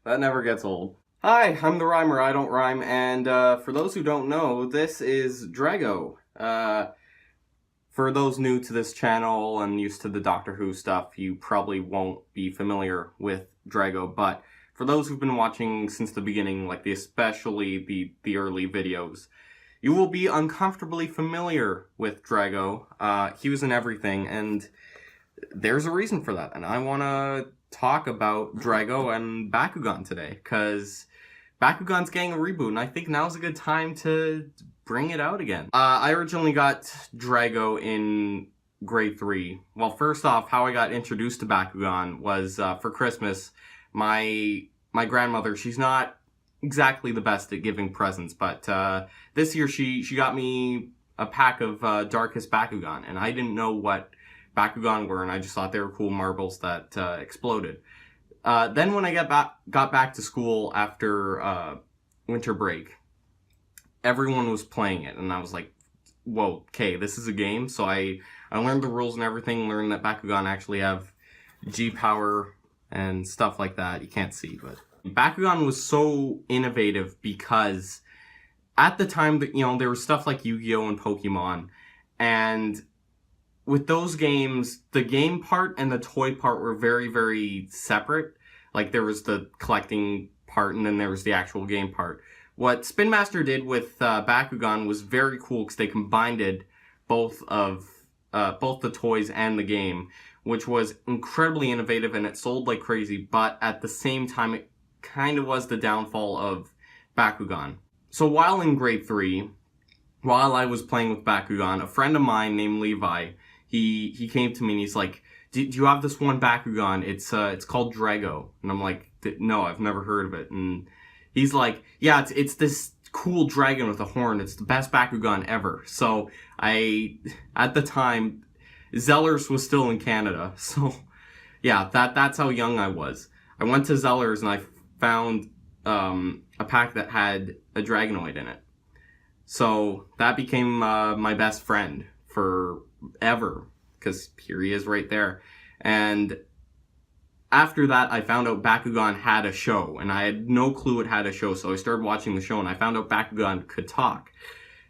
That never gets old. Hi, I'm the Rhymer, I don't rhyme, and for those who don't know, this is Drago. For those new to this channel and used to the Doctor Who stuff, you probably won't be familiar with Drago, but for those who've been watching since the beginning, like especially the early videos, you will be uncomfortably familiar with Drago. He was in everything, and there's a reason for that, and I want to talk about Drago and Bakugan today, because Bakugan's getting a reboot, and I think now's a good time to bring it out again. I originally got Drago in grade 3. Well, first off, how I got introduced to Bakugan was for Christmas. My grandmother, she's not exactly the best at giving presents, but this year she got me a pack of Darkest Bakugan, and I didn't know what Bakugan were, and I just thought they were cool marbles that exploded. Then when I got back to school after winter break, everyone was playing it, and I was like, whoa, okay, this is a game? So I learned the rules and everything, learned that Bakugan actually have G-power and stuff like that. You can't see, but Bakugan was so innovative because at the time that, there was stuff like Yu-Gi-Oh! And Pokemon, and with those games, the game part and the toy part were very, very separate. Like, there was the collecting part, and then there was the actual game part. What Spin Master did with Bakugan was very cool, because they combined both the toys and the game, which was incredibly innovative, and it sold like crazy, but at the same time, it kind of was the downfall of Bakugan. So while in grade 3, while I was playing with Bakugan, a friend of mine named Levi, he came to me and he's like, do you have this one Bakugan? It's called Drago. And I'm like, no, I've never heard of it. And he's like, yeah, it's this cool dragon with a horn. It's the best Bakugan ever. So at the time, Zellers was still in Canada. So yeah, that's how young I was. I went to Zellers and I found a pack that had a Dragonoid in it. So that became my best friend forever, because here he is right there. And after that, I found out Bakugan had a show, and I had no clue it had a show, so I started watching the show, and I found out Bakugan could talk.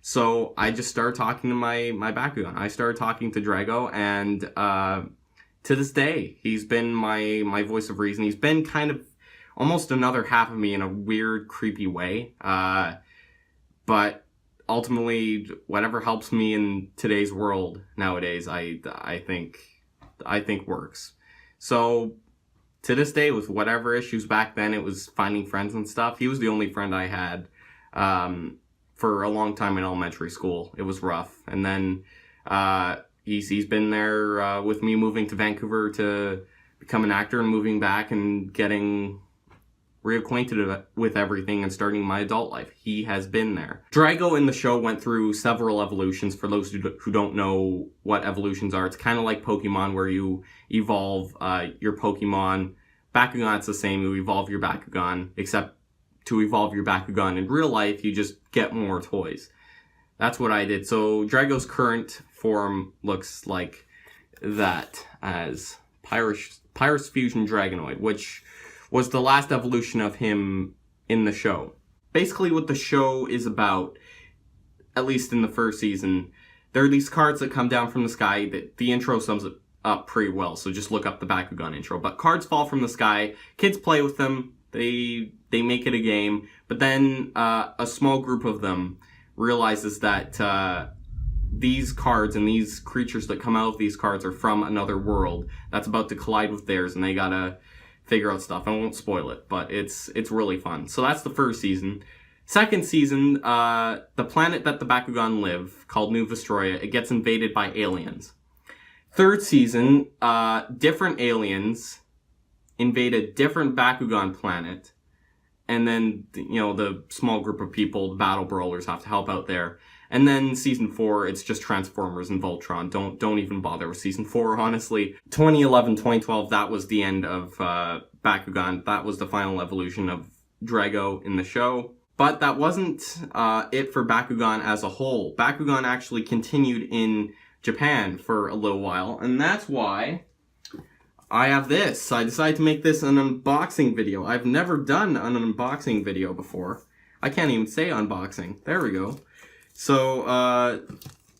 So I just started talking to my Bakugan. I started talking to Drago, and to this day, he's been my voice of reason. He's been kind of almost another half of me in a weird, creepy way. But ultimately, whatever helps me in today's world nowadays, I think works. So to this day, with whatever issues back then, it was finding friends and stuff. He was the only friend I had for a long time in elementary school. It was rough, and then he's been there with me moving to Vancouver to become an actor and moving back and getting reacquainted with everything and starting my adult life. He has been there. Drago in the show went through several evolutions. For those who don't know what evolutions are, it's kind of like Pokemon, where you evolve your Pokemon. Bakugan, it's the same. You evolve your Bakugan, except to evolve your Bakugan in real life, you just get more toys. That's what I did. So Drago's current form looks like that, as Pyrus Fusion Dragonoid, which was the last evolution of him in the show. Basically what the show is about, at least in the first season, there are these cards that come down from the sky. The intro sums it up pretty well, so just look up the Bakugan intro. But cards fall from the sky, kids play with them, they make it a game, but then a small group of them realizes that these cards and these creatures that come out of these cards are from another world that's about to collide with theirs, and they gotta figure out stuff. I won't spoil it, but it's really fun. So that's the first season. Second season, the planet that the Bakugan live, called New Vestroia, it gets invaded by aliens. Third season, different aliens invade a different Bakugan planet, and then, the small group of people, the battle brawlers, have to help out there. And then season 4, it's just Transformers and Voltron. Don't even bother with season 4, honestly. 2011, 2012, that was the end of Bakugan. That was the final evolution of Drago in the show. But that wasn't it for Bakugan as a whole. Bakugan actually continued in Japan for a little while, and that's why I have this. I decided to make this an unboxing video. I've never done an unboxing video before. I can't even say unboxing. There we go. So,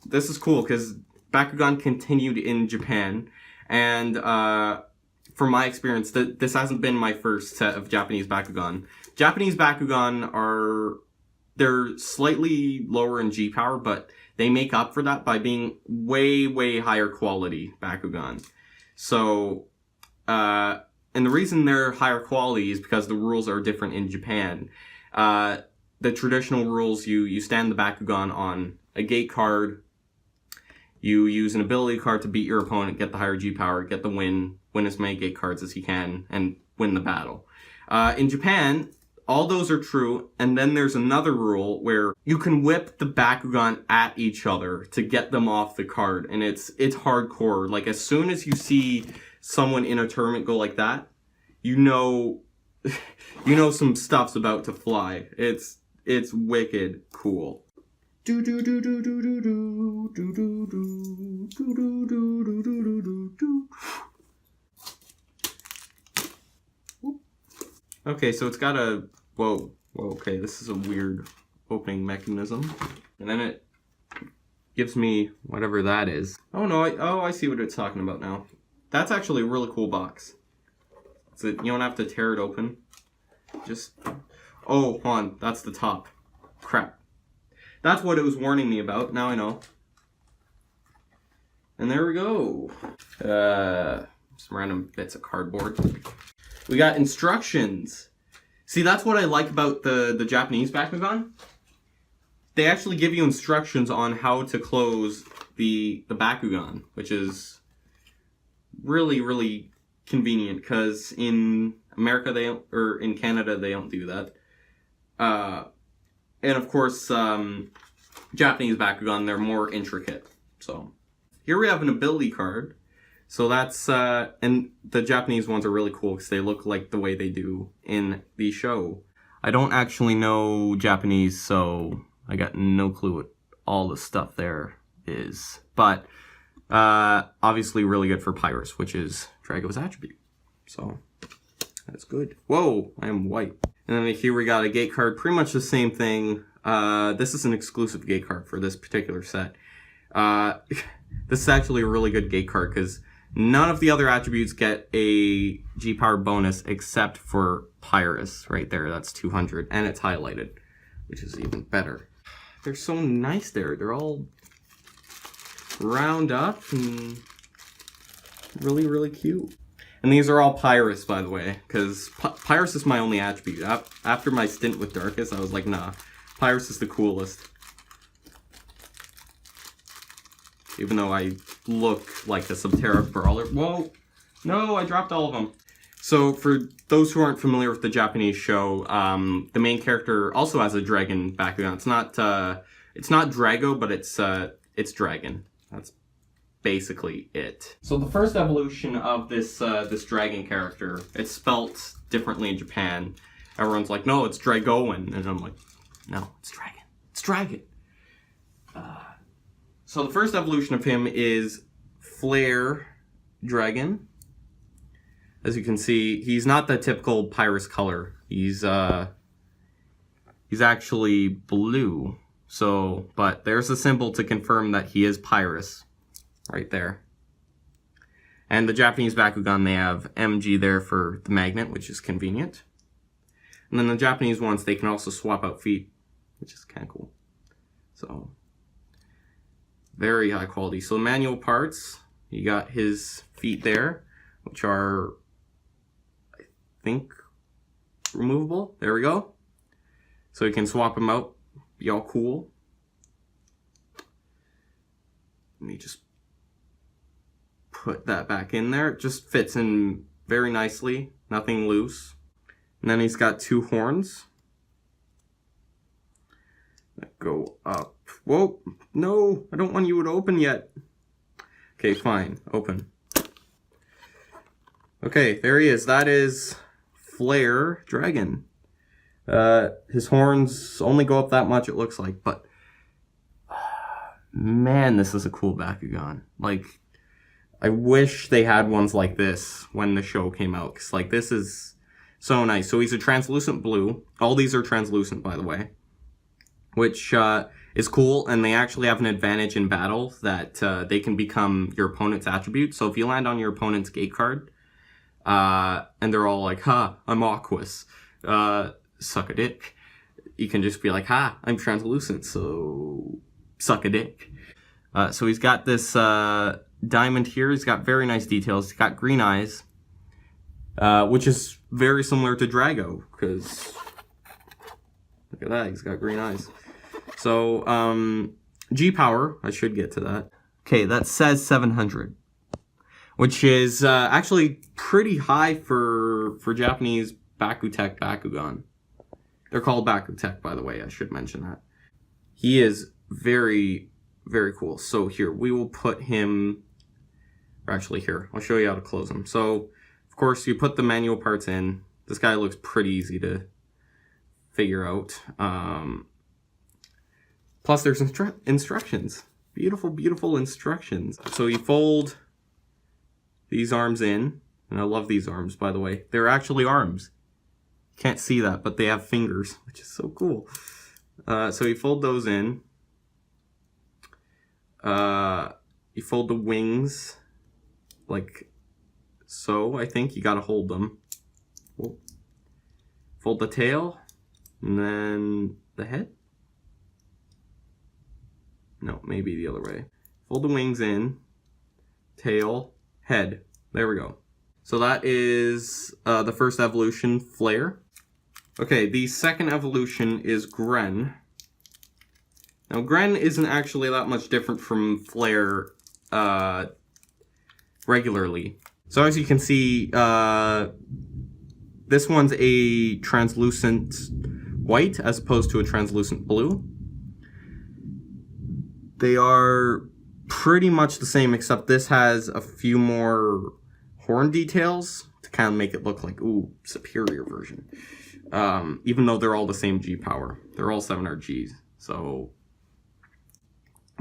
this is cool because Bakugan continued in Japan. And, from my experience, this hasn't been my first set of Japanese Bakugan. Japanese Bakugan they're slightly lower in G power, but they make up for that by being way, way higher quality Bakugan. So, and the reason they're higher quality is because the rules are different in Japan. The traditional rules, you stand the Bakugan on a gate card, you use an ability card to beat your opponent, get the higher G power, get the win as many gate cards as you can, and win the battle. In Japan, all those are true, and then there's another rule where you can whip the Bakugan at each other to get them off the card, and it's hardcore. Like, as soon as you see someone in a tournament go like that, you know some stuff's about to fly. It's wicked cool. Do do do do do do do do do do do do do do do do. Okay, so it's got a whoa, okay, this is a weird opening mechanism. And then it gives me whatever that is. Oh no, I see what it's talking about now. That's actually a really cool box. So you don't have to tear it open. Just, oh, hold on, that's the top. Crap. That's what it was warning me about, now I know. And there we go. Some random bits of cardboard. We got instructions. See, that's what I like about the Japanese Bakugan. They actually give you instructions on how to close the Bakugan, which is really, really convenient, because in America or in Canada they don't do that. And of course, Japanese Bakugan, they're more intricate. So here we have an ability card. So that's, and the Japanese ones are really cool because they look like the way they do in the show. I don't actually know Japanese, so I got no clue what all the stuff there is. But, obviously really good for Pyrus, which is Drago's attribute. So, that's good. Whoa, I am white. And then here we got a gate card, pretty much the same thing. This is an exclusive gate card for this particular set. This is actually a really good gate card because none of the other attributes get a G-Power bonus except for Pyrus right there. That's 200, and it's highlighted, which is even better. They're so nice there. They're all round up and really, really cute. And these are all Pyrus, by the way, because Pyrus is my only attribute. After my stint with Darkus, I was like, nah, Pyrus is the coolest. Even though I look like a Subterra Brawler. Whoa! No, I dropped all of them. So, for those who aren't familiar with the Japanese show, the main character also has a dragon Bakugan. It's not Drago, but it's dragon. That's basically it. So the first evolution of this dragon character, it's spelt differently in Japan. Everyone's like, no, it's Dragoan. And I'm like, no, it's dragon. It's dragon. So the first evolution of him is Flare Dragon. As you can see, he's not the typical Pyrus color. He's actually blue. So, but there's a symbol to confirm that he is Pyrus, right there. And the Japanese Bakugan, they have MG there for the magnet, which is convenient. And then the Japanese ones, they can also swap out feet, which is kind of cool. So, very high quality. So manual parts, you got his feet there, which are, I think, removable. There we go. So you can swap them out, be all cool. Let me just put that back in there. It just fits in very nicely, nothing loose. And then he's got two horns that go up. Whoa, no, I don't want you to open yet. Okay, fine, open. Okay, there he is. That is Flare Dragon. His horns only go up that much, it looks like, but man, this is a cool Bakugan. Like, I wish they had ones like this when the show came out, because like this is so nice. So he's a translucent blue. All these are translucent, by the way, which is cool, and they actually have an advantage in battle that they can become your opponent's attribute. So if you land on your opponent's gate card, and they're all like, "Ha, I'm Aquas, suck a dick," you can just be like, "Ha, I'm translucent, so suck a dick." So he's got this diamond here. He's got very nice details. He's got green eyes, which is very similar to Drago, because look at that, he's got green eyes. So, G-Power, I should get to that. Okay, that says 700, which is actually pretty high for Japanese Bakugan. They're called Bakutech, by the way, I should mention that. He is very, very cool. So here, we will put him, or actually here, I'll show you how to close him. So, of course, you put the manual parts in. This guy looks pretty easy to figure out. Plus, there's instructions. Beautiful, beautiful instructions. So you fold these arms in, and I love these arms, by the way. They're actually arms. You can't see that, but they have fingers, which is so cool. So you fold those in. You fold the wings like so. I think you gotta hold them. Whoa. Fold the tail, and then the head. No, maybe the other way. Fold the wings in, tail, head. There we go. So that is the first evolution, Flare. Okay, the second evolution is Gren. Now, Gren isn't actually that much different from Flare regularly. So as you can see, this one's a translucent white as opposed to a translucent blue. They are pretty much the same, except this has a few more horn details to kind of make it look like, ooh, superior version. Even though they're all the same G power. They're all 7RGs. So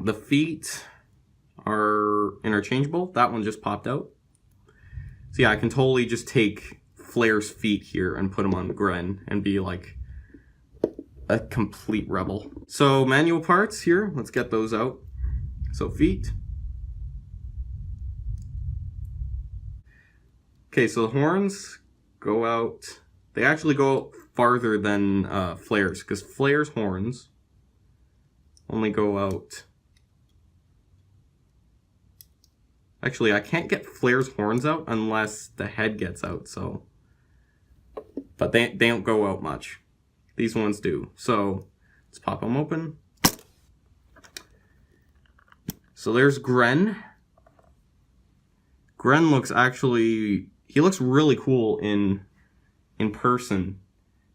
the feet are interchangeable. That one just popped out. So yeah, I can totally just take Flare's feet here and put them on Gren and be like a complete rebel. So manual parts here, let's get those out. So feet. Okay, so the horns go out. They actually go out farther than Flare's, because Flare's horns only go out. Actually, I can't get Flare's horns out unless the head gets out, so. But they don't go out much. These ones do. So let's pop them open. So there's Gren. Gren looks actually, he looks really cool in person.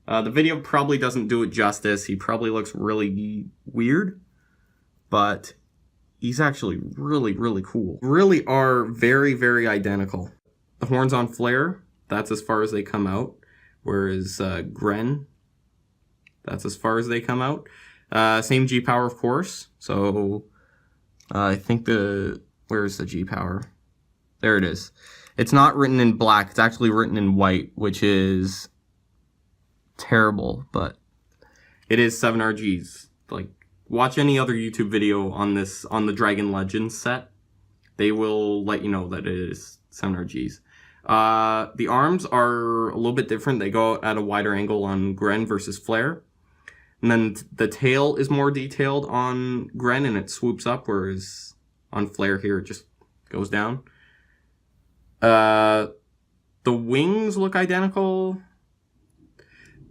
The video probably doesn't do it justice. He probably looks really weird, but he's actually really, really cool. Really are very, very identical. The horns on Flare, that's as far as they come out. Whereas Gren, that's as far as they come out. Same G power, of course. So I think where's the G power? There it is. It's not written in black. It's actually written in white, which is terrible, but it is 7RGs. Like, watch any other YouTube video on the Dragon Legends set. They will let you know that it is 7RGs. The arms are a little bit different. They go at a wider angle on Gren versus Flare. And then the tail is more detailed on Gren and it swoops up, whereas on Flare here it just goes down. The wings look identical.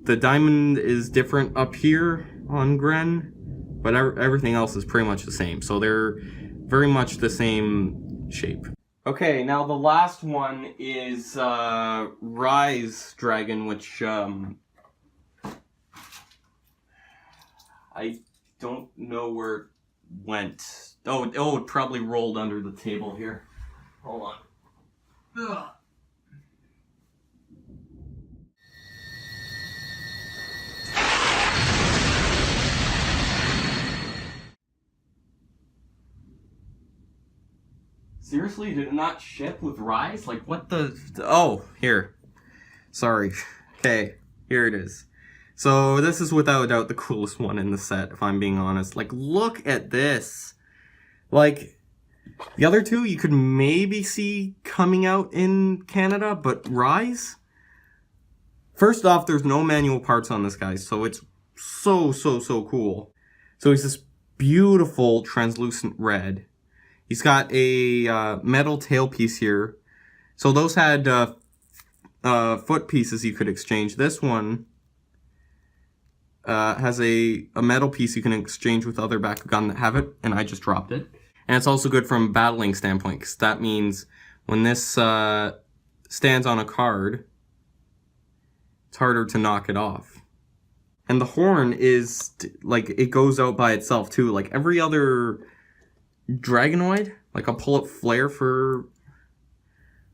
The diamond is different up here on Gren, but everything else is pretty much the same. So they're very much the same shape. Okay, now the last one is Rise Dragon, which I don't know where it went. Oh, it probably rolled under the table here. Hold on. Ugh. Seriously, did it not ship with Rise? Like, what the... Oh, here. Sorry. Okay, here it is. So, this is without a doubt the coolest one in the set, if I'm being honest. Like, look at this. Like, the other two you could maybe see coming out in Canada, but Rise? First off, there's no manual parts on this guy, so it's so cool. So he's this beautiful translucent red. He's got a metal tailpiece here. So those had foot pieces you could exchange. This one has a metal piece you can exchange with other Bakugan that have it, and I just dropped it. And it's also good from a battling standpoint, because that means when this stands on a card, it's harder to knock it off. And the horn is, like, it goes out by itself too. Like every other Dragonoid, like I'll pull up Flare for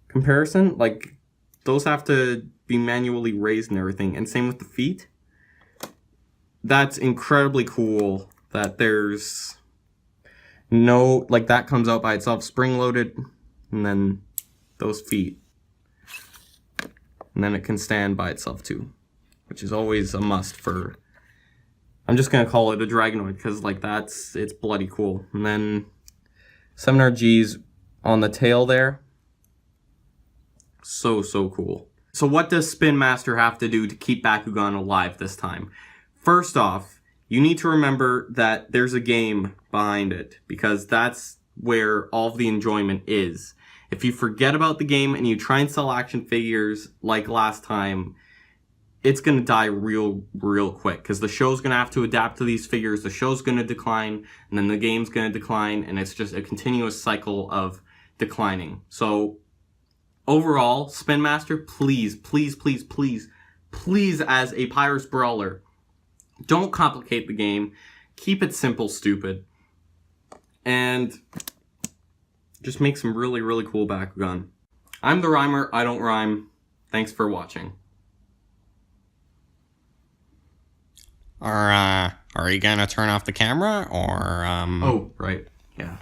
comparison, like those have to be manually raised and everything. And same with the feet. That's incredibly cool that there's no, like that comes out by itself, spring loaded, and then those feet. And then it can stand by itself too, which is always a must for, I'm just going to call it a Dragonoid because like it's bloody cool. And then 7RGs on the tail there. So cool. So what does Spin Master have to do to keep Bakugan alive this time? First off, you need to remember that there's a game behind it because that's where all of the enjoyment is. If you forget about the game and you try and sell action figures like last time, it's going to die real quick because the show's going to have to adapt to these figures, the show's going to decline, and then the game's going to decline, and it's just a continuous cycle of declining. So overall, Spin Master, please, as a Pyrus Brawler, don't complicate the game. Keep it simple, stupid. And just make some really cool Bakugan. I'm the Rhymer, I don't rhyme. Thanks for watching. Are you gonna turn off the camera, or, Oh, right. Yeah.